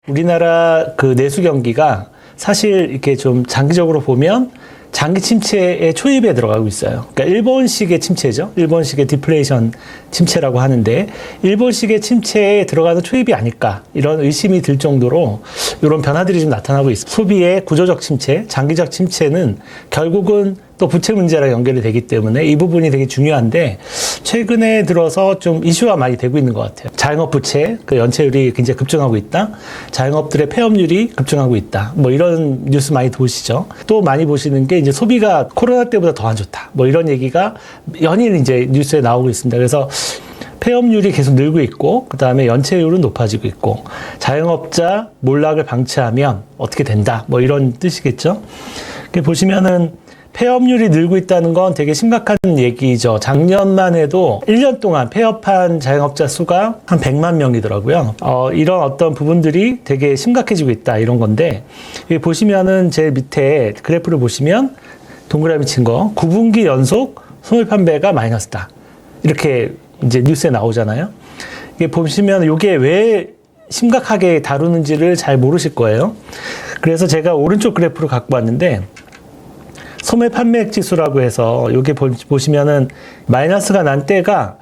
우리나라 그 내수 경기가 사실 이렇게 좀 장기적으로 보면 장기 침체의 초입에 들어가고 있어요. 그러니까 일본식의 침체죠. 일본식의 디플레이션 침체라고 하는데 일본식의 침체에 들어가는 초입이 아닐까 이런 의심이 들 정도로 이런 변화들이 좀 나타나고 있습니다. 소비의 구조적 침체, 장기적 침체는 결국은 또 부채 문제랑 연결이 되기 때문에 이 부분이 되게 중요한데 최근에 들어서 좀 이슈화 많이 되고 있는 것 같아요. 자영업 부채, 그 연체율이 굉장히 급증하고 있다. 자영업들의 폐업률이 급증하고 있다. 뭐 이런 뉴스 많이 보시죠. 또 많이 보시는 게 이제 소비가 코로나 때보다 더 안 좋다. 뭐 이런 얘기가 연일 이제 뉴스에 나오고 있습니다. 그래서 폐업률이 계속 늘고 있고 그 다음에 연체율은 높아지고 있고 자영업자 몰락을 방치하면 어떻게 된다. 뭐 이런 뜻이겠죠. 보시면은 폐업률이 늘고 있다는 건 되게 심각한 얘기죠. 작년만 해도 1년 동안 폐업한 자영업자 수가 한 100만 명이더라고요. 이런 어떤 부분들이 되게 심각해지고 있다 이런 건데 여기 보시면은 제일 밑에 그래프를 보시면 동그라미 친 거 9분기 연속 소매 판매가 마이너스다. 이렇게 이제 뉴스에 나오잖아요. 이게 보시면 이게 왜 심각하게 다루는지를 잘 모르실 거예요. 그래서 제가 오른쪽 그래프를 갖고 왔는데 소매 판매액 지수라고 해서 여기 보시면은 마이너스가 난 때가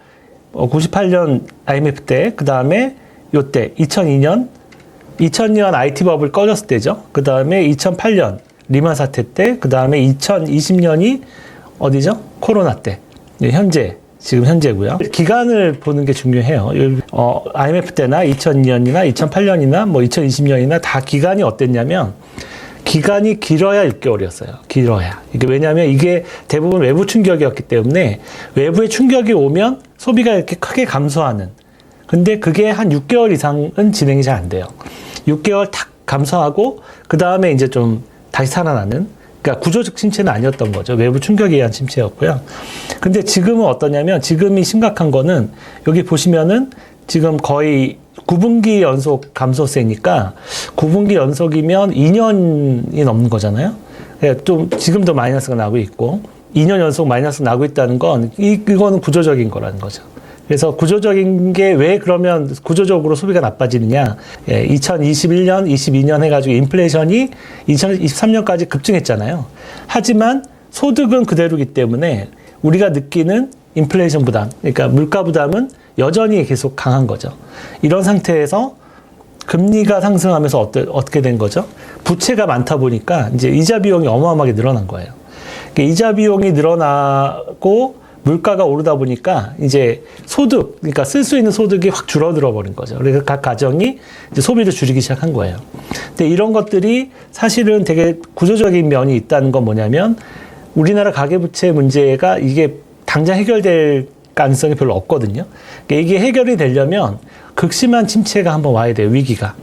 98년 IMF 때, 그 다음에 요때 2002년 IT 버블 꺼졌을 때죠. 그 다음에 2008년 리만 사태 때, 그 다음에 2020년이 어디죠? 코로나 때. 지금 현재고요. 기간을 보는 게 중요해요. IMF 때나 2002년이나 2008년이나 뭐 2020년이나 다 기간이 어땠냐면 기간이 길어야 6개월이었어요. 길어야. 이게 왜냐하면 이게 대부분 외부 충격이었기 때문에 외부의 충격이 오면 소비가 이렇게 크게 감소하는. 근데 그게 한 6개월 이상은 진행이 잘 안 돼요. 6개월 탁 감소하고 그 다음에 이제 좀 다시 살아나는. 그러니까 구조적 침체는 아니었던 거죠. 외부 충격에 의한 침체였고요. 근데 지금은 어떠냐면 지금이 심각한 거는 여기 보시면은 지금 거의 9분기 연속 감소세니까 9분기 연속이면 2년이 넘는 거잖아요. 좀 지금도 마이너스가 나고 있고 2년 연속 마이너스 나고 있다는 건 이거는 구조적인 거라는 거죠. 그래서 구조적인 게 왜 그러면 구조적으로 소비가 나빠지느냐. 2021년, 22년 해가지고 인플레이션이 2023년까지 급증했잖아요. 하지만 소득은 그대로이기 때문에 우리가 느끼는 인플레이션 부담, 그러니까 물가 부담은 여전히 계속 강한 거죠. 이런 상태에서 금리가 상승하면서 어떻게 된 거죠? 부채가 많다 보니까 이제 이자 비용이 어마어마하게 늘어난 거예요. 그러니까 이자 비용이 늘어나고 물가가 오르다 보니까 이제 소득, 그러니까 쓸 수 있는 소득이 확 줄어들어 버린 거죠. 그래서 각 가정이 이제 소비를 줄이기 시작한 거예요. 근데 이런 것들이 사실은 되게 구조적인 면이 있다는 건 뭐냐면 우리나라 가계부채 문제가 이게 당장 해결될 가능성이 별로 없거든요. 그러니까 이게 해결이 되려면 극심한 침체가 한번 와야 돼요. 위기가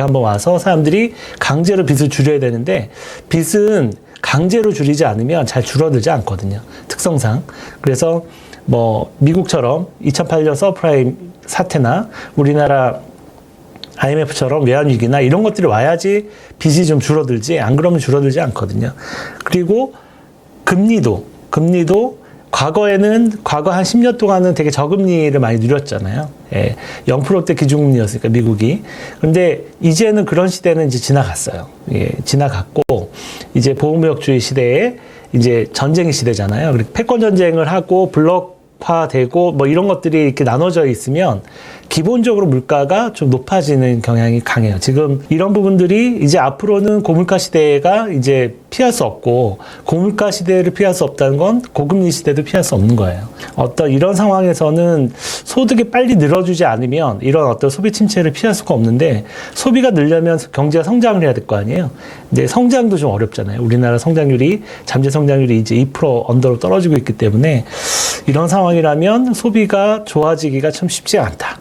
한번 와서 사람들이 강제로 빚을 줄여야 되는데 빚은 강제로 줄이지 않으면 잘 줄어들지 않거든요. 특성상. 그래서 뭐 미국처럼 2008년 서브프라임 사태나 우리나라 IMF처럼 외환위기나 이런 것들이 와야지 빚이 좀 줄어들지 안 그러면 줄어들지 않거든요. 그리고 금리도 과거 한 10년 동안은 되게 저금리를 많이 누렸잖아요. 0%대 기준금리였으니까 미국이. 근데 이제는 그런 시대는 이제 지나갔어요. 지나갔고 이제 보호무역주의 시대에 이제 전쟁의 시대잖아요. 패권 전쟁을 하고 블록화되고 뭐 이런 것들이 이렇게 나눠져 있으면 기본적으로 물가가 좀 높아지는 경향이 강해요. 지금 이런 부분들이 이제 앞으로는 고물가 시대가 이제 피할 수 없고 고물가 시대를 피할 수 없다는 건 고금리 시대도 피할 수 없는 거예요. 어떤 이런 상황에서는 소득이 빨리 늘어주지 않으면 이런 어떤 소비 침체를 피할 수가 없는데 소비가 늘려면 경제가 성장을 해야 될 거 아니에요. 근데 성장도 좀 어렵잖아요. 우리나라 성장률이 잠재 성장률이 이제 2% 언더로 떨어지고 있기 때문에 이런 상황이라면 소비가 좋아지기가 참 쉽지 않다.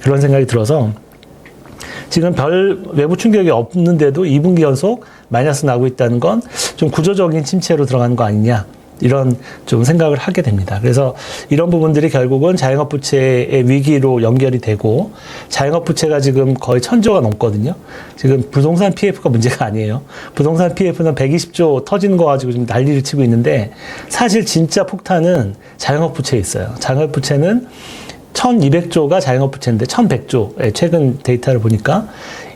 그런 생각이 들어서 지금 별 외부 충격이 없는데도 2분기 연속 마이너스 나고 있다는 건 좀 구조적인 침체로 들어가는 거 아니냐 이런 좀 생각을 하게 됩니다. 그래서 이런 부분들이 결국은 자영업 부채의 위기로 연결이 되고 자영업 부채가 지금 거의 1,000조가 넘거든요. 지금 부동산 PF가 문제가 아니에요. 부동산 PF는 120조 터지는 거 가지고 지금 난리를 치고 있는데 사실 진짜 폭탄은 자영업 부채에 있어요. 자영업 부채는 1,200조가 자영업 부채인데 1,100조 최근 데이터를 보니까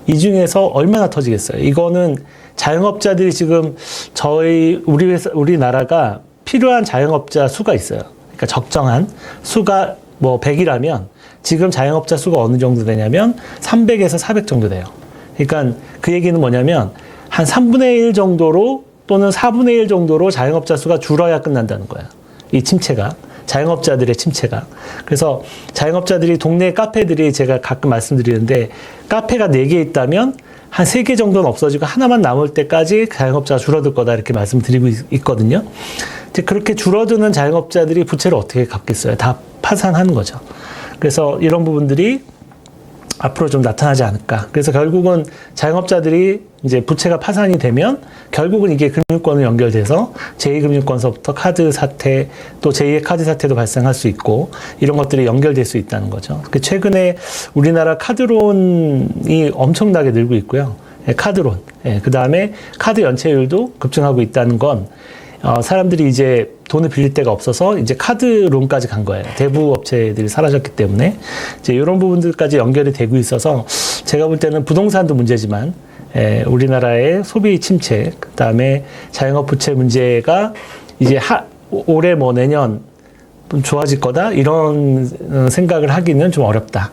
이 중에서 얼마나 터지겠어요? 이거는 자영업자들이 지금 우리나라가 필요한 자영업자 수가 있어요. 그러니까 적정한 수가 뭐 100이라면 지금 자영업자 수가 어느 정도 되냐면 300에서 400 정도 돼요. 그러니까 그 얘기는 뭐냐면 한 3분의 1 정도로 또는 4분의 1 정도로 자영업자 수가 줄어야 끝난다는 거야. 이 침체가. 자영업자들의 침체가. 그래서 자영업자들이 동네 카페들이 제가 가끔 말씀드리는데 카페가 4개 있다면 한 3개 정도는 없어지고 하나만 남을 때까지 자영업자가 줄어들 거다 이렇게 말씀드리고 있거든요. 이제 그렇게 줄어드는 자영업자들이 부채를 어떻게 갚겠어요? 다 파산하는 거죠. 그래서 이런 부분들이 앞으로 좀 나타나지 않을까. 그래서 결국은 자영업자들이 이제 부채가 파산이 되면 결국은 이게 금융권으로 연결돼서 제2금융권서부터 카드 사태 또 제2의 카드 사태도 발생할 수 있고 이런 것들이 연결될 수 있다는 거죠. 최근에 우리나라 카드론이 엄청나게 늘고 있고요. 카드론. 그 다음에 카드 연체율도 급증하고 있다는 건 사람들이 이제 돈을 빌릴 데가 없어서 이제 카드론까지 간 거예요. 대부 업체들이 사라졌기 때문에 이제 이런 부분들까지 연결이 되고 있어서 제가 볼 때는 부동산도 문제지만 우리나라의 소비 침체, 그다음에 자영업 부채 문제가 이제 올해 뭐 내년 좀 좋아질 거다 이런 생각을 하기는 좀 어렵다.